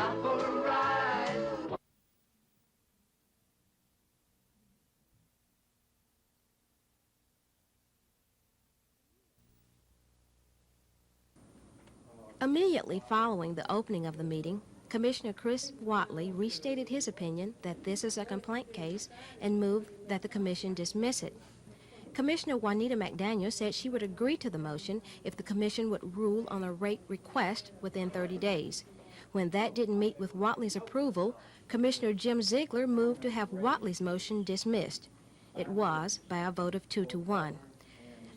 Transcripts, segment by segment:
out for a ride. Immediately following the opening of the meeting, Commissioner Chris Whatley restated his opinion that this is a complaint case and moved that the commission dismiss it. Commissioner Juanita McDaniel said she would agree to the motion if the commission would rule on a rate request within 30 days. When that didn't meet with Whatley's approval, Commissioner Jim Ziegler moved to have Whatley's motion dismissed. It was by a vote of 2-1.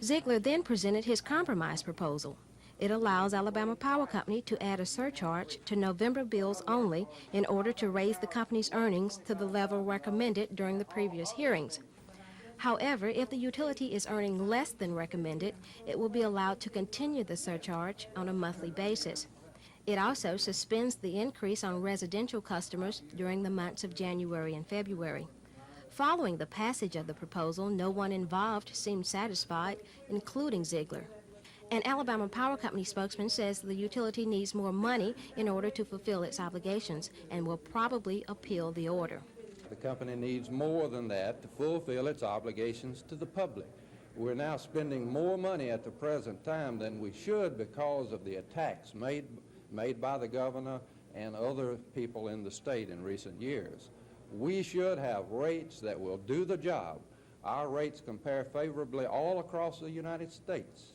Ziegler then presented his compromise proposal. It allows Alabama Power Company to add a surcharge to November bills only in order to raise the company's earnings to the level recommended during the previous hearings. However, if the utility is earning less than recommended, it will be allowed to continue the surcharge on a monthly basis. It also suspends the increase on residential customers during the months of January and February. Following the passage of the proposal, no one involved seemed satisfied, including Ziegler. An Alabama Power Company spokesman says the utility needs more money in order to fulfill its obligations and will probably appeal the order. The company needs more than that to fulfill its obligations to the public. We're now spending more money at the present time than we should because of the attacks made by the governor and other people in the state in recent years. We should have rates that will do the job. Our rates compare favorably all across the United States.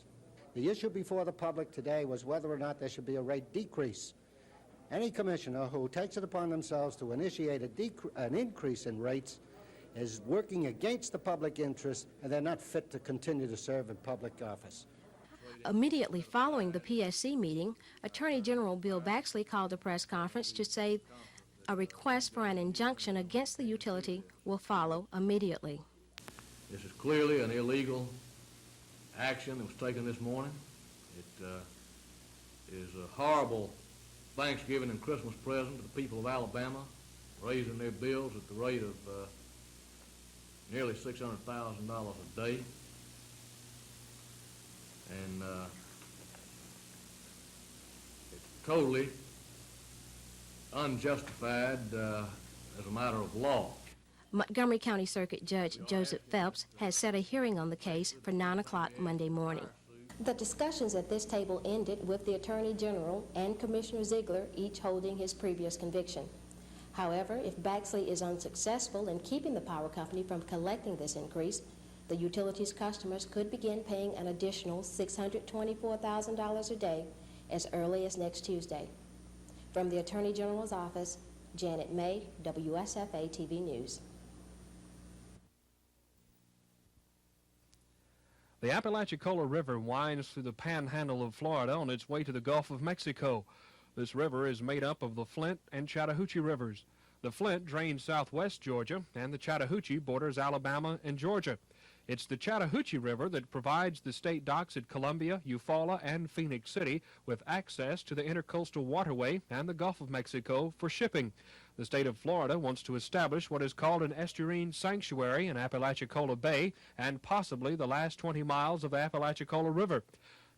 The issue before the public today was whether or not there should be a rate decrease. Any commissioner who takes it upon themselves to initiate an increase in rates is working against the public interest, and they're not fit to continue to serve in public office. Immediately following the PSC meeting, Attorney General Bill Baxley called a press conference to say a request for an injunction against the utility will follow immediately. This is clearly an illegal action that was taken this morning. It is a horrible Thanksgiving and Christmas present to the people of Alabama, raising their bills at the rate of nearly $600,000 a day. And it's totally unjustified as a matter of law. Montgomery County Circuit Judge Joseph Phelps has set a hearing on the case for 9 o'clock Monday morning. The discussions at this table ended with the Attorney General and Commissioner Ziegler each holding his previous conviction. However, if Baxley is unsuccessful in keeping the power company from collecting this increase, the utility's customers could begin paying an additional $624,000 a day as early as next Tuesday. From the Attorney General's office, Janet May, WSFA TV News. The Apalachicola River winds through the panhandle of Florida on its way to the Gulf of Mexico. This river is made up of the Flint and Chattahoochee rivers. The Flint drains southwest Georgia, and the Chattahoochee borders Alabama and Georgia. It's the Chattahoochee River that provides the state docks at Columbia, Eufaula, and Phoenix City with access to the Intercoastal Waterway and the Gulf of Mexico for shipping. The state of Florida wants to establish what is called an estuarine sanctuary in Apalachicola Bay and possibly the last 20 miles of the Apalachicola River.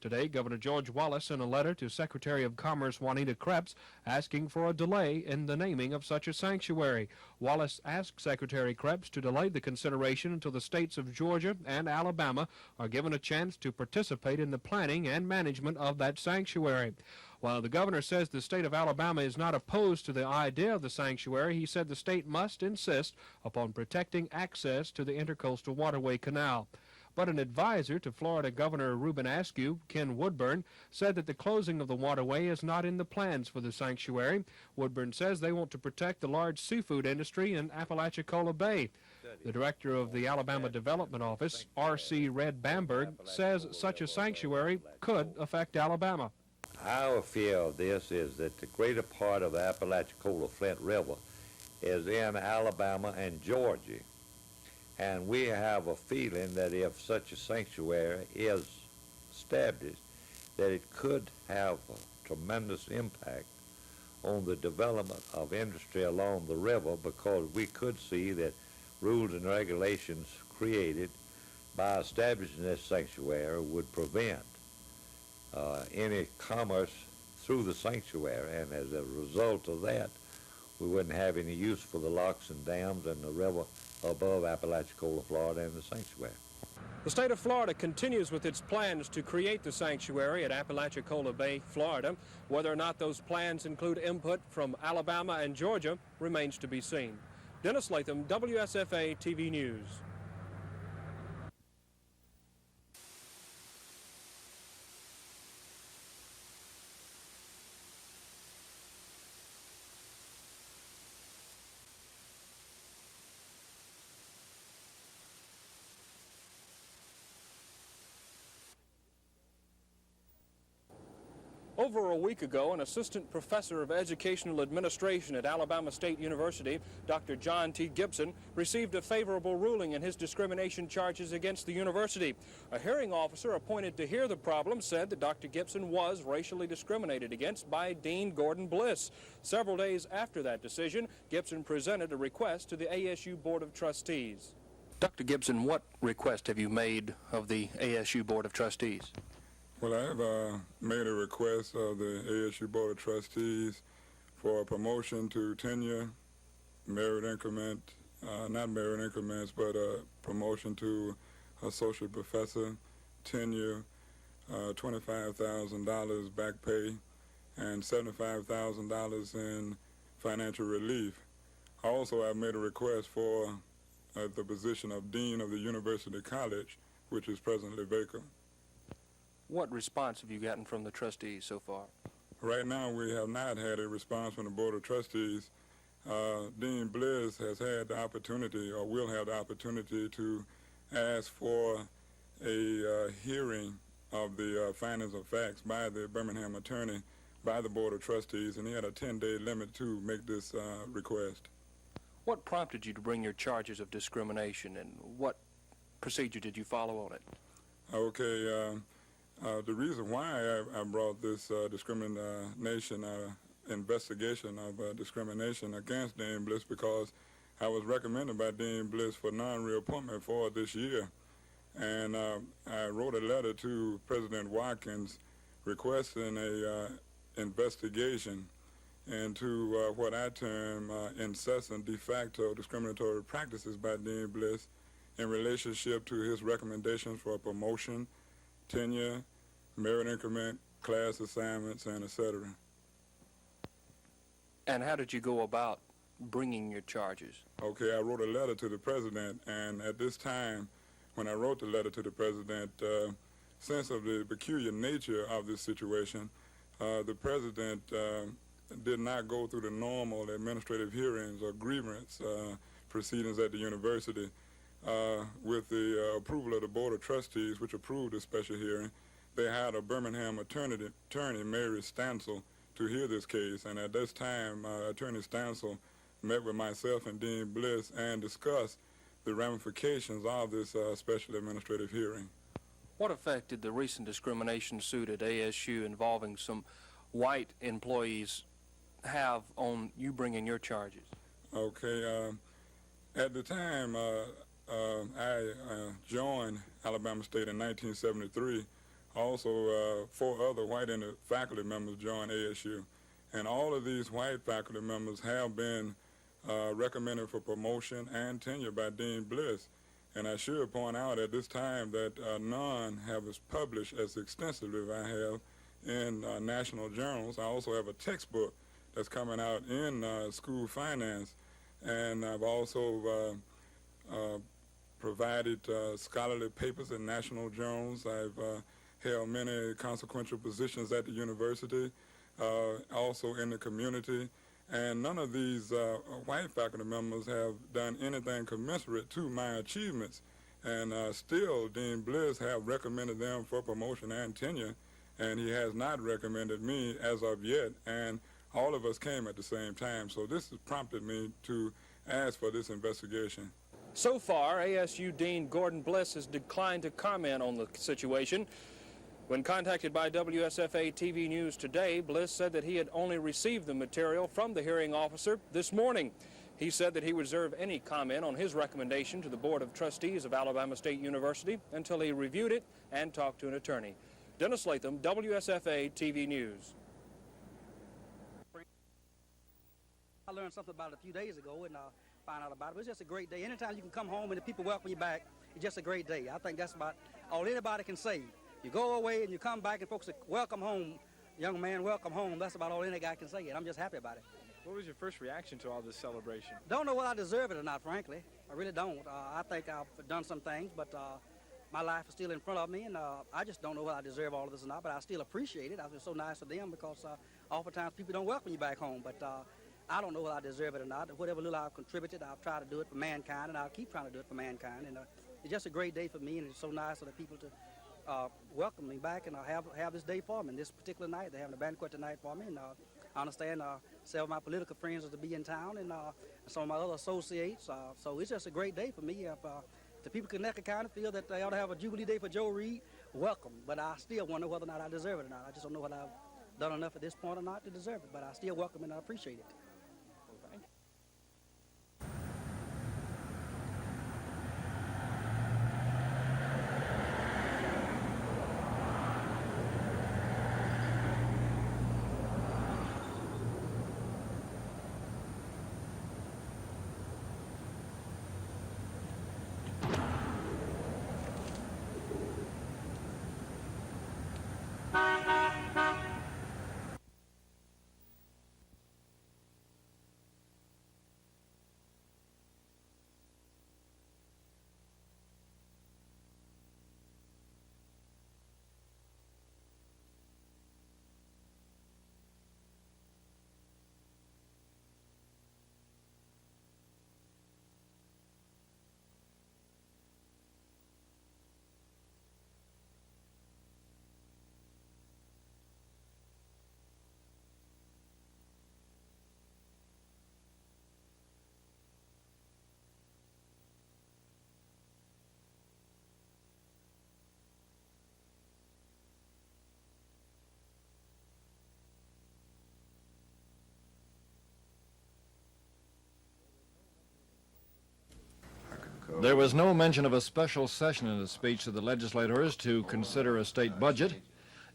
Today, Governor George Wallace sent a letter to Secretary of Commerce Juanita Krebs asking for a delay in the naming of such a sanctuary. Wallace asked Secretary Krebs to delay the consideration until the states of Georgia and Alabama are given a chance to participate in the planning and management of that sanctuary. While the governor says the state of Alabama is not opposed to the idea of the sanctuary, he said the state must insist upon protecting access to the Intercoastal Waterway Canal. But an advisor to Florida Governor Reuben Askew, Ken Woodburn, said that the closing of the waterway is not in the plans for the sanctuary. Woodburn says they want to protect the large seafood industry in Apalachicola Bay. The director of the Alabama Development Office, R.C. Red Bamberg, says such a sanctuary could affect Alabama. Our fear of this is that the greater part of the Apalachicola Flint River is in Alabama and Georgia. And we have a feeling that if such a sanctuary is established, that it could have a tremendous impact on the development of industry along the river, because we could see that rules and regulations created by establishing this sanctuary would prevent any commerce through the sanctuary, and as a result of that, we wouldn't have any use for the locks and dams and the river above Apalachicola, Florida, and the sanctuary. The state of Florida continues with its plans to create the sanctuary at Apalachicola Bay, Florida. Whether or not those plans include input from Alabama and Georgia remains to be seen. Dennis Latham, WSFA TV News. Over a week ago, an assistant professor of educational administration at Alabama State University, Dr. John T. Gibson, received a favorable ruling in his discrimination charges against the university. A hearing officer appointed to hear the problem said that Dr. Gibson was racially discriminated against by Dean Gordon Bliss. Several days after that decision, Gibson presented a request to the ASU Board of Trustees. Dr. Gibson, what request have you made of the ASU Board of Trustees? Well, I have made a request of the ASU Board of Trustees for a promotion to tenure, merit increment, not merit increments, but a promotion to associate professor, tenure, $25,000 back pay, and $75,000 in financial relief. Also, I've made a request for the position of Dean of the University College, which is presently vacant. What response have you gotten from the trustees so far? Right now, we have not had a response from the Board of Trustees. Dean Bliss has had the opportunity, or will have the opportunity, to ask for a hearing of the findings of facts by the Birmingham attorney, by the Board of Trustees, and he had a 10-day limit to make this request. What prompted you to bring your charges of discrimination, and what procedure did you follow on it? Okay. The reason why I brought this discrimination investigation of discrimination against Dean Bliss, because I was recommended by Dean Bliss for non-reappointment for this year, and I wrote a letter to President Watkins requesting a investigation into what I term incessant de facto discriminatory practices by Dean Bliss in relationship to his recommendations for promotion, tenure, merit increment, class assignments, and etc. And how did you go about bringing your charges? Okay, I wrote a letter to the president, and at this time, when I wrote the letter to the president, since of the peculiar nature of this situation, the president did not go through the normal administrative hearings or grievance proceedings at the university. With the approval of the Board of Trustees, which approved a special hearing, they hired a Birmingham attorney, Mary Stansel, to hear this case. And at this time, Attorney Stansel met with myself and Dean Bliss and discussed the ramifications of this special administrative hearing. What effect did the recent discrimination suit at ASU involving some white employees have on you bringing your charges? Okay. At the time, I joined Alabama State in 1973. Also, 4 other white faculty members joined ASU. And all of these white faculty members have been recommended for promotion and tenure by Dean Bliss. And I should point out at this time that none have published as extensively as I have in national journals. I also have a textbook that's coming out in school finance. And I've also provided scholarly papers in national journals. I've held many consequential positions at the university, also in the community, and none of these white faculty members have done anything commensurate to my achievements. And still, Dean Bliss have recommended them for promotion and tenure, and he has not recommended me as of yet, and all of us came at the same time. So this has prompted me to ask for this investigation. So far, ASU Dean Gordon Bliss has declined to comment on the situation. When contacted by WSFA TV News today, Bliss said that he had only received the material from the hearing officer this morning. He said that he would reserve any comment on his recommendation to the Board of Trustees of Alabama State University until he reviewed it and talked to an attorney. Dennis Latham, WSFA TV News. learned something about it a few days ago and found out about it. But it's just a great day. Anytime you can come home and the people welcome you back, it's just a great day. I think that's about all anybody can say. You go away and you come back and folks say, welcome home, young man, welcome home. That's about all any guy can say, and I'm just happy about it. What was your first reaction to all this celebration? Don't know whether I deserve it or not, frankly. I really don't. I think I've done some things, but my life is still in front of me, and I just don't know whether I deserve all of this or not, but I still appreciate it. I feel so nice of them because oftentimes people don't welcome you back home, but I don't know whether I deserve it or not. Whatever little I've contributed, I've tried to do it for mankind, and I'll keep trying to do it for mankind. And it's just a great day for me, and it's so nice of the people to welcome me back and have this day for me. And this particular night, they're having a banquet tonight for me, and I understand several of my political friends are to be in town, and some of my other associates. So it's just a great day for me. If the people of Connecticut County feel that they ought to have a Jubilee Day for Joe Reed, welcome. But I still wonder whether or not I deserve it or not. I just don't know whether I've done enough at this point or not to deserve it. But I still welcome it and I appreciate it. There was no mention of a special session in the speech to the legislators to consider a state budget,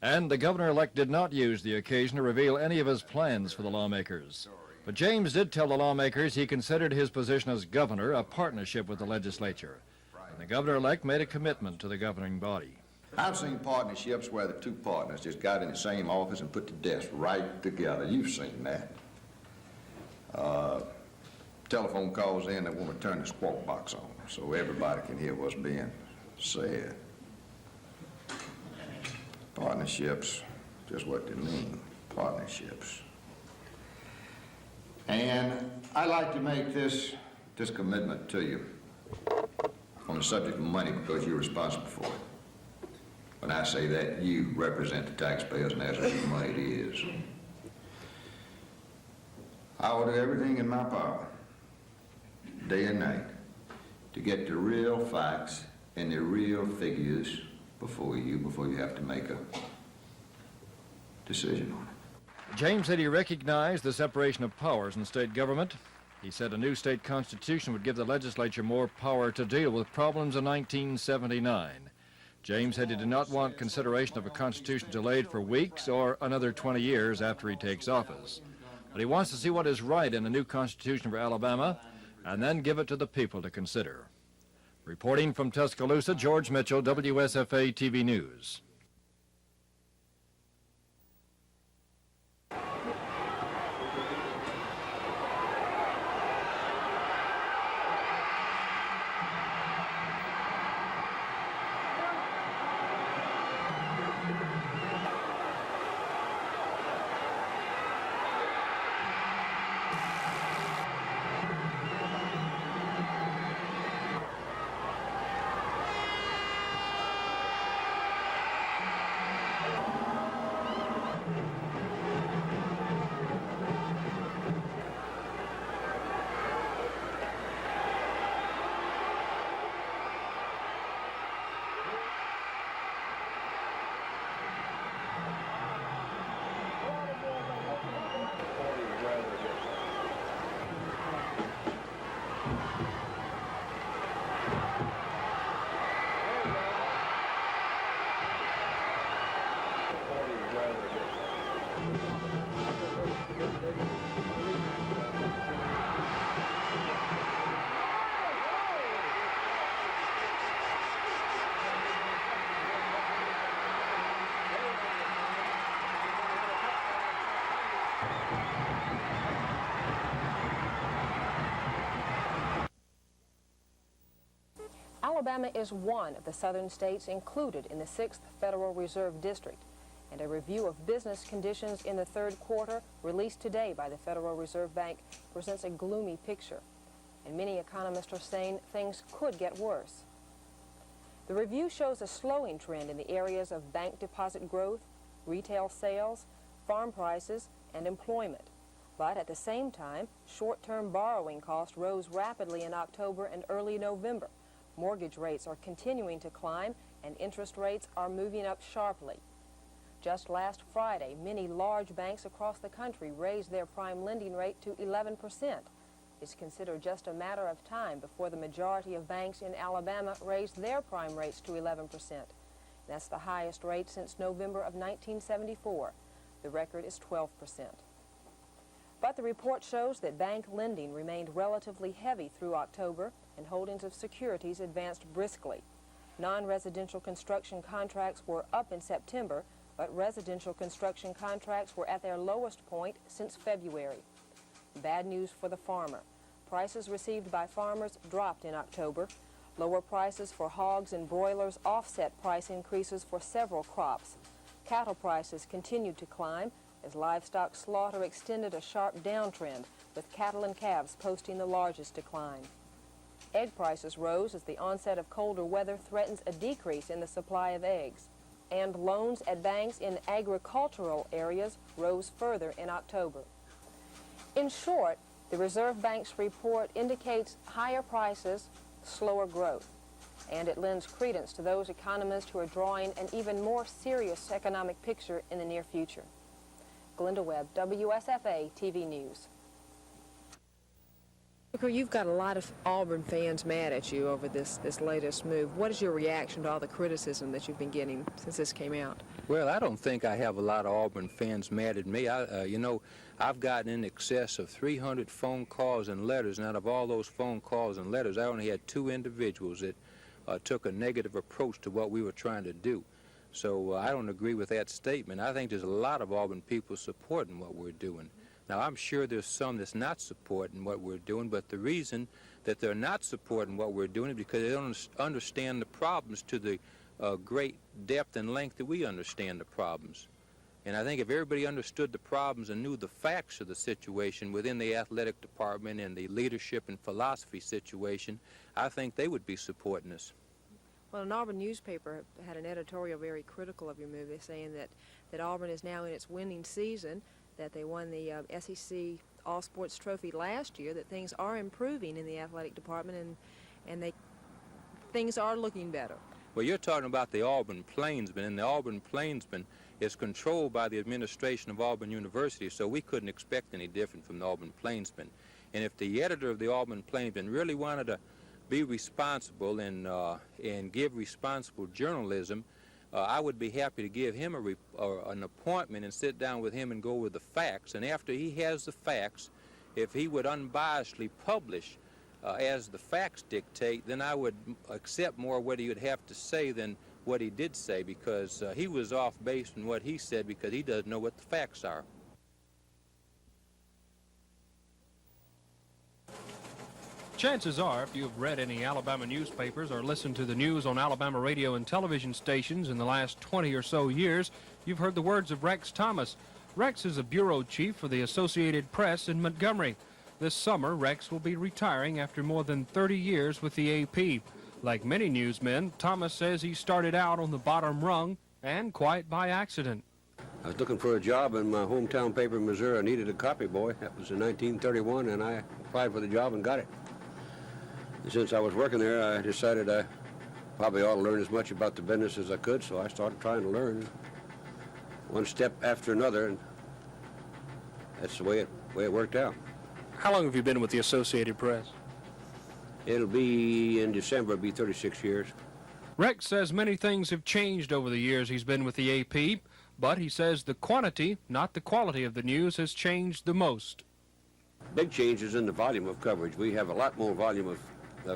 and the governor-elect did not use the occasion to reveal any of his plans for the lawmakers. But James did tell the lawmakers he considered his position as governor a partnership with the legislature, and the governor-elect made a commitment to the governing body. I've seen partnerships where the two partners just got in the same office and put the desks right together. You've seen that. Telephone calls in, they want to turn the squawk box on so everybody can hear what's being said. Partnerships, just what they mean, partnerships. And I'd like to make this commitment to you on the subject of money because you're responsible for it. When I say that, you represent the taxpayers and that's whose money it is. I will do everything in my power, day and night, to get the real facts and the real figures before you have to make a decision on it. James said he recognized the separation of powers in state government. He said a new state constitution would give the legislature more power to deal with problems in 1979. James said he did not want consideration of a constitution delayed for weeks or another 20 years after he takes office. But he wants to see what is right in the new constitution for Alabama and then give it to the people to consider. Reporting from Tuscaloosa, George Mitchell, WSFA TV News. Alabama is one of the southern states included in the 6th Federal Reserve District, and a review of business conditions in the third quarter released today by the Federal Reserve Bank presents a gloomy picture, and many economists are saying things could get worse. The review shows a slowing trend in the areas of bank deposit growth, retail sales, farm prices, and employment. But at the same time, short-term borrowing costs rose rapidly in October and early November. Mortgage rates are continuing to climb, and interest rates are moving up sharply. Just last Friday, many large banks across the country raised their prime lending rate to 11%. It's considered just a matter of time before the majority of banks in Alabama raise their prime rates to 11%. That's the highest rate since November of 1974. The record is 12%. But the report shows that bank lending remained relatively heavy through October, and holdings of securities advanced briskly. Non-residential construction contracts were up in September, but residential construction contracts were at their lowest point since February. Bad news for the farmer. Prices received by farmers dropped in October. Lower prices for hogs and broilers offset price increases for several crops. Cattle prices continued to climb as livestock slaughter extended a sharp downtrend, with cattle and calves posting the largest decline. Egg prices rose as the onset of colder weather threatens a decrease in the supply of eggs. And loans at banks in agricultural areas rose further in October. In short, the Reserve Bank's report indicates higher prices, slower growth, and it lends credence to those economists who are drawing an even more serious economic picture in the near future. Glenda Webb, WSFA TV News. You've got a lot of Auburn fans mad at you over this latest move. What is your reaction to all the criticism that you've been getting since this came out? Well, I don't think I have a lot of Auburn fans mad at me. I've gotten in excess of 300 phone calls and letters, and out of all those phone calls and letters, I only had 2 individuals that took a negative approach to what we were trying to do. So I don't agree with that statement. I think there's a lot of Auburn people supporting what we're doing. Now, I'm sure there's some that's not supporting what we're doing, but the reason that they're not supporting what we're doing is because they don't understand the problems to the great depth and length that we understand the problems. And I think if everybody understood the problems and knew the facts of the situation within the athletic department and the leadership and philosophy situation, I think they would be supporting us. Well, an Auburn newspaper had an editorial very critical of your move. They're saying that Auburn is now in its winning season, that they won the SEC All-Sports Trophy last year, that things are improving in the athletic department, and things are looking better. Well, you're talking about the Auburn Plainsman, and the Auburn Plainsman is controlled by the administration of Auburn University, so we couldn't expect any different from the Auburn Plainsman. And if the editor of the Auburn Plainsman really wanted to be responsible and give responsible journalism, I would be happy to give him an appointment and sit down with him and go over the facts. And after he has the facts, if he would unbiasedly publish as the facts dictate, then I would accept more what he would have to say than what he did say, because he was off base in what he said because he doesn't know what the facts are. Chances are, if you've read any Alabama newspapers or listened to the news on Alabama radio and television stations in the last 20 or so years, you've heard the words of Rex Thomas. Rex is a bureau chief for the Associated Press in Montgomery. This summer, Rex will be retiring after more than 30 years with the AP. Like many newsmen, Thomas says he started out on the bottom rung, and quite by accident. I was looking for a job in my hometown paper in Missouri. I needed a copy boy. That was in 1931, and I applied for the job and got it. And since I was working there, I decided I probably ought to learn as much about the business as I could, so I started trying to learn one step after another, and that's the way it worked out. How long have you been with the Associated Press? It'll be, in December, it'll be 36 years. Rex says many things have changed over the years he's been with the AP, but he says the quantity, not the quality of the news, has changed the most. Big changes in the volume of coverage. We have a lot more volume of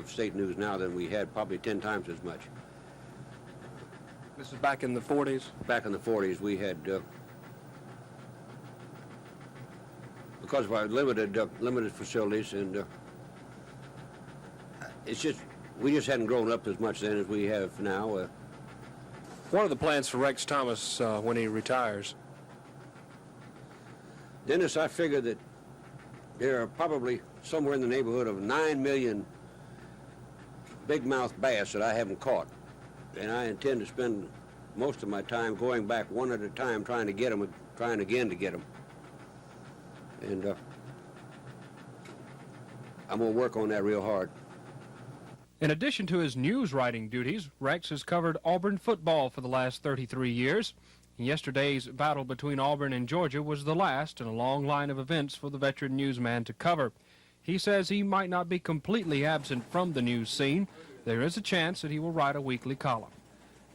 state news now than we had, probably 10 times as much. This is back in the 40s? Back in the 40s, we had, because of our limited facilities, and it's just we just hadn't grown up as much then as we have now. What are the plans for Rex Thomas when he retires? Dennis, I figure that there are probably somewhere in the neighborhood of 9 million big-mouth bass that I haven't caught. And I intend to spend most of my time going back one at a time trying to get them and trying again to get them. And I'm going to work on that real hard. In addition to his news writing duties, Rex has covered Auburn football for the last 33 years. Yesterday's battle between Auburn and Georgia was the last in a long line of events for the veteran newsman to cover. He says he might not be completely absent from the news scene. There is a chance that he will write a weekly column.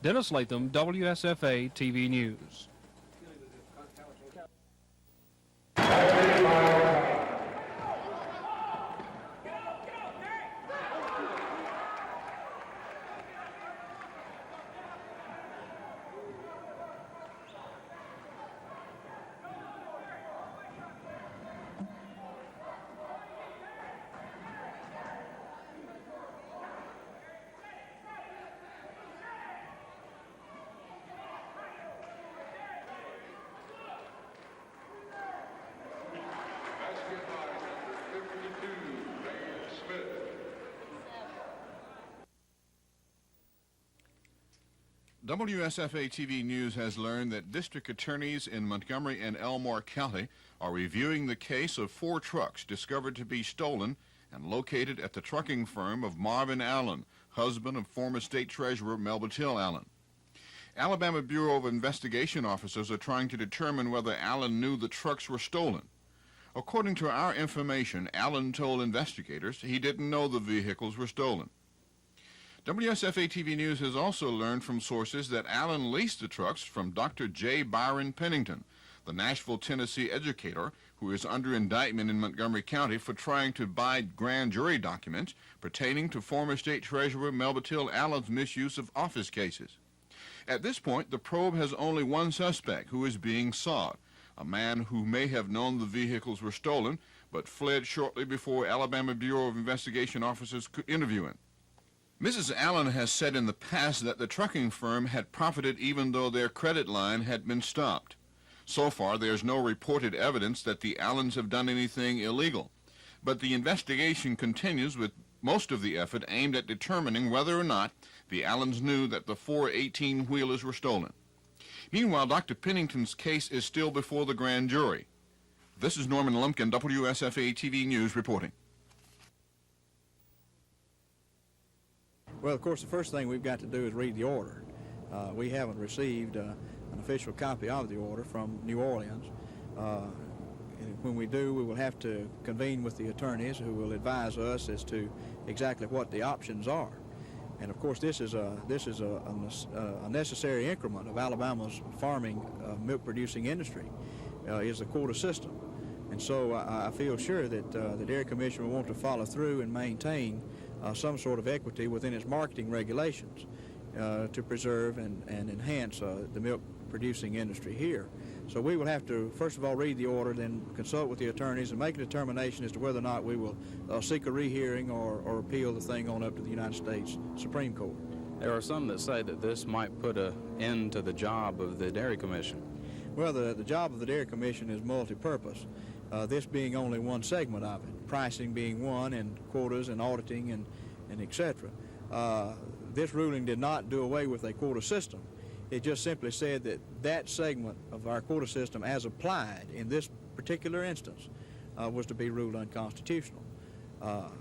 Dennis Latham, WSFA TV News. WSFA TV News has learned that district attorneys in Montgomery and Elmore County are reviewing the case of 4 trucks discovered to be stolen and located at the trucking firm of Marvin Allen, husband of former State Treasurer Melba Till Allen. Alabama Bureau of Investigation officers are trying to determine whether Allen knew the trucks were stolen. According to our information, Allen told investigators he didn't know the vehicles were stolen. WSFA TV News has also learned from sources that Allen leased the trucks from Dr. J. Byron Pennington, the Nashville, Tennessee educator who is under indictment in Montgomery County for trying to buy grand jury documents pertaining to former State Treasurer Melba Till Allen's misuse of office cases. At this point, the probe has only one suspect who is being sought, a man who may have known the vehicles were stolen but fled shortly before Alabama Bureau of Investigation officers could interview him. Mrs. Allen has said in the past that the trucking firm had profited even though their credit line had been stopped. So far, there's no reported evidence that the Allens have done anything illegal. But the investigation continues with most of the effort aimed at determining whether or not the Allens knew that the 4 18-wheelers were stolen. Meanwhile, Dr. Pennington's case is still before the grand jury. This is Norman Lumpkin, WSFA TV News reporting. Well, of course, the first thing we've got to do is read the order. We haven't received an official copy of the order from New Orleans. And when we do, we will have to convene with the attorneys who will advise us as to exactly what the options are. And of course, this is a necessary increment of Alabama's farming milk-producing industry is the quota system. And so I feel sure that the Dairy Commission will want to follow through and maintain some sort of equity within its marketing regulations to preserve and enhance the milk-producing industry here. So we will have to, first of all, read the order, then consult with the attorneys and make a determination as to whether or not we will seek a rehearing or appeal the thing on up to the United States Supreme Court. There are some that say that this might put an end to the job of the Dairy Commission. Well, the job of the Dairy Commission is multi-purpose, this being only one segment of it, pricing being one, and quotas and auditing and et cetera. This ruling did not do away with a quota system. It just simply said that that segment of our quota system as applied in this particular instance was to be ruled unconstitutional.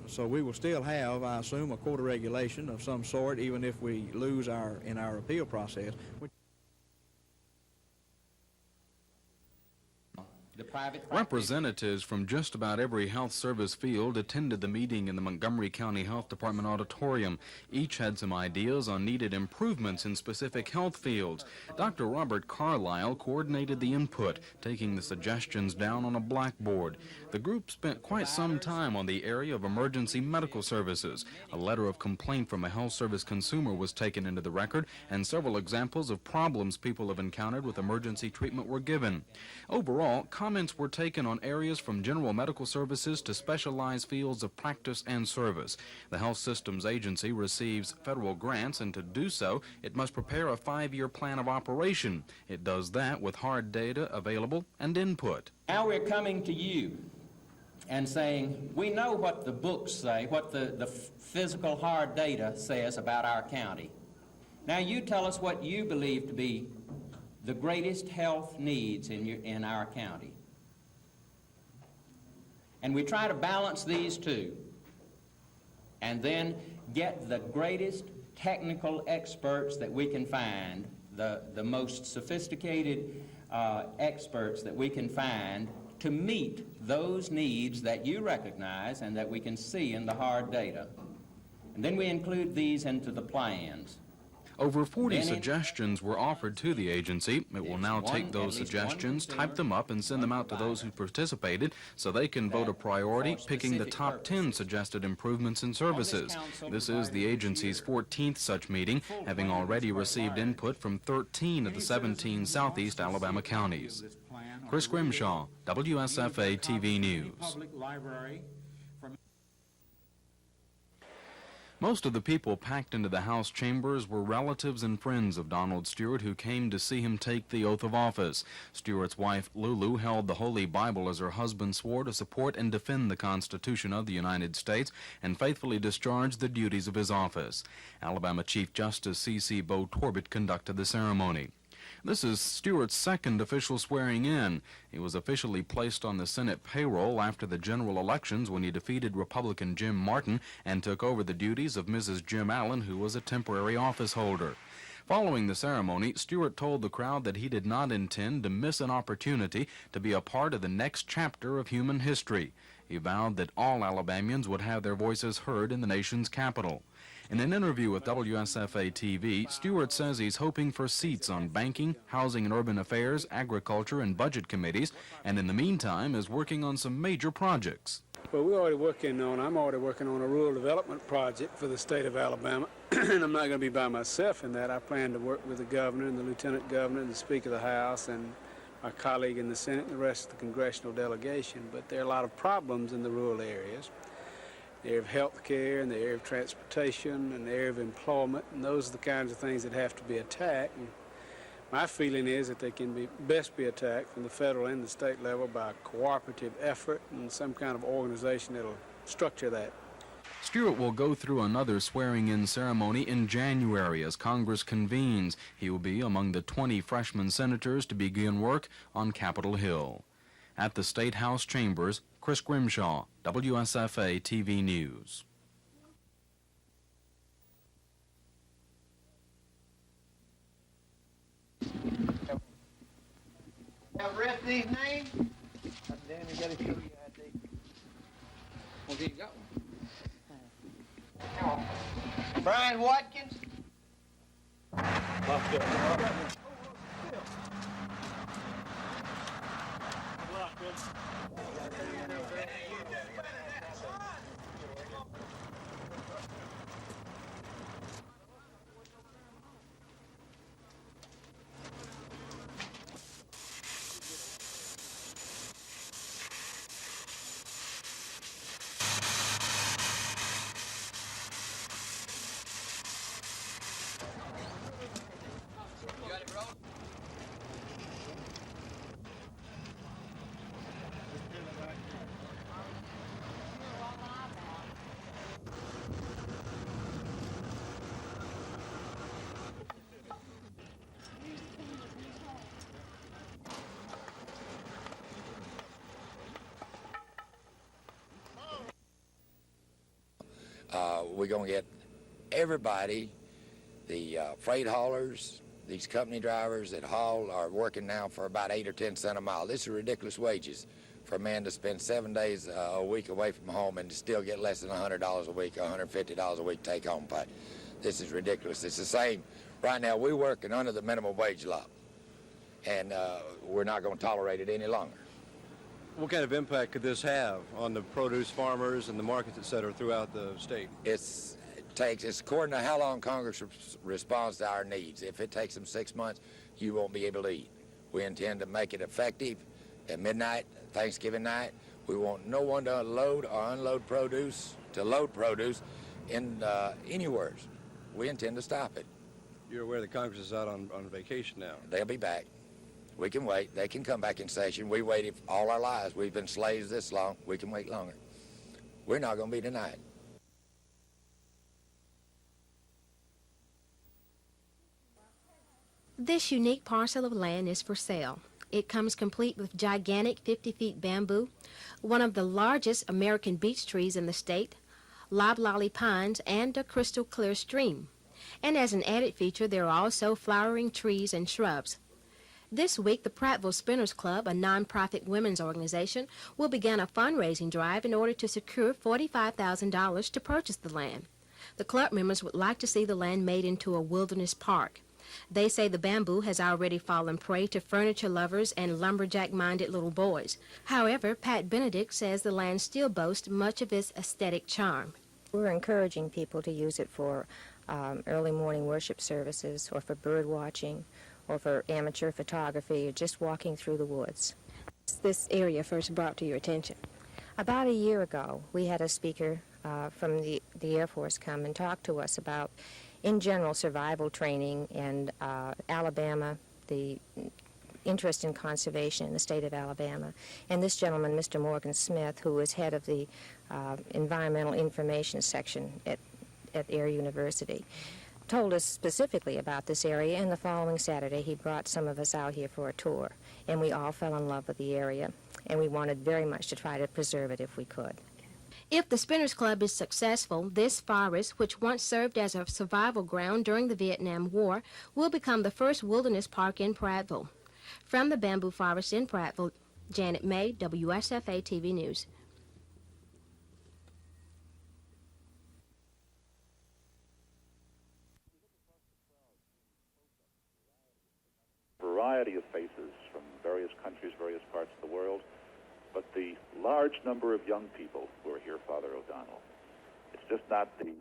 So we will still have, I assume, a quota regulation of some sort, even if we lose in our appeal process. Representatives from just about every health service field attended the meeting in the Montgomery County Health Department auditorium. Each had some ideas on needed improvements in specific health fields. Dr. Robert Carlisle coordinated the input, taking the suggestions down on a blackboard. The group spent quite some time on the area of emergency medical services. A letter of complaint from a health service consumer was taken into the record, and several examples of problems people have encountered with emergency treatment were given. Overall, comments grants were taken on areas from general medical services to specialized fields of practice and service. The Health Systems Agency receives federal grants, and to do so, it must prepare a 5-year plan of operation. It does that with hard data available and input. Now we're coming to you and saying, we know what the books say, what the physical hard data says about our county. Now you tell us what you believe to be the greatest health needs in our county. And we try to balance these two and then get the greatest technical experts that we can find, the most sophisticated experts that we can find to meet those needs that you recognize and that we can see in the hard data. And then we include these into the plans. Over 40 suggestions were offered to the agency. It will now take those suggestions, type them up, and send them out to those who participated so they can vote a priority, picking the top 10 suggested improvements in services. This is the agency's 14th such meeting, having already received input from 13 of the 17 southeast Alabama counties. Chris Grimshaw, WSFA TV News. Most of the people packed into the House chambers were relatives and friends of Donald Stewart who came to see him take the oath of office. Stewart's wife, Lulu, held the Holy Bible as her husband swore to support and defend the Constitution of the United States and faithfully discharge the duties of his office. Alabama Chief Justice C.C. Bo Torbett conducted the ceremony. This is Stewart's second official swearing in. He was officially placed on the Senate payroll after the general elections when he defeated Republican Jim Martin and took over the duties of Mrs. Jim Allen, who was a temporary office holder. Following the ceremony, Stewart told the crowd that he did not intend to miss an opportunity to be a part of the next chapter of human history. He vowed that all Alabamians would have their voices heard in the nation's capital. In an interview with WSFA TV, Stewart says he's hoping for seats on banking, housing and urban affairs, agriculture and budget committees, and in the meantime is working on some major projects. Well, I'm already working on a rural development project for the state of Alabama, and I'm not going to be by myself in that. I plan to work with the governor and the lieutenant governor and the Speaker of the House and our colleague in the Senate and the rest of the congressional delegation. But there are a lot of problems in the rural areas. The area of health care and the area of transportation and the area of employment, and those are the kinds of things that have to be attacked. And my feeling is that they can best be attacked from the federal and the state level by a cooperative effort and some kind of organization that will structure that. Stewart will go through another swearing-in ceremony in January as Congress convenes. He will be among the 20 freshman senators to begin work on Capitol Hill. At the State House chambers, Chris Grimshaw, WSFA TV News. Have the rest of these names? Damn, you gotta show you ID. Well, you got one. Brian Watkins. We're going to get everybody, the freight haulers, these company drivers that haul are working now for about 8 or 10 cents a mile. This is ridiculous wages for a man to spend 7 days a week away from home and to still get less than $100 a week, $150 a week take-home pay. This is ridiculous. It's the same. Right now, we're working under the minimum wage law, and we're not going to tolerate it any longer. What kind of impact could this have on the produce farmers and the markets, et cetera, throughout the state? It's according to how long Congress responds to our needs. If it takes them 6 months, you won't be able to eat. We intend to make it effective at midnight, Thanksgiving night. We want no one to load or unload produce, to load produce in anywhere. We intend to stop it. You're aware the Congress is out on vacation now. They'll be back. We can wait. They can come back in session. We waited all our lives. We've been slaves this long. We can wait longer. We're not going to be denied. This unique parcel of land is for sale. It comes complete with gigantic 50-feet bamboo, one of the largest American beech trees in the state, loblolly pines, and a crystal clear stream. And as an added feature, there are also flowering trees and shrubs. This week, the Prattville Spinners Club, a nonprofit women's organization, will begin a fundraising drive in order to secure $45,000 to purchase the land. The club members would like to see the land made into a wilderness park. They say the bamboo has already fallen prey to furniture lovers and lumberjack-minded little boys. However, Pat Benedict says the land still boasts much of its aesthetic charm. We're encouraging people to use it for early morning worship services, or for bird watching, or for amateur photography, or just walking through the woods. This area first brought to your attention? About a year ago, we had a speaker from the Air Force come and talk to us about, in general, survival training and Alabama, the interest in conservation in the state of Alabama. And this gentleman, Mr. Morgan Smith, who is head of the Environmental Information Section at Air University, told us specifically about this area, and the following Saturday he brought some of us out here for a tour, and we all fell in love with the area, and we wanted very much to try to preserve it if we could. If the Spinners Club is successful, this forest, which once served as a survival ground during the Vietnam War, will become the first wilderness park in Prattville. From the bamboo forest in Prattville, Janet May, WSFA TV News. Variety of faces from various countries, various parts of the world, but the large number of young people who are here, Father O'Donnell. It's just not the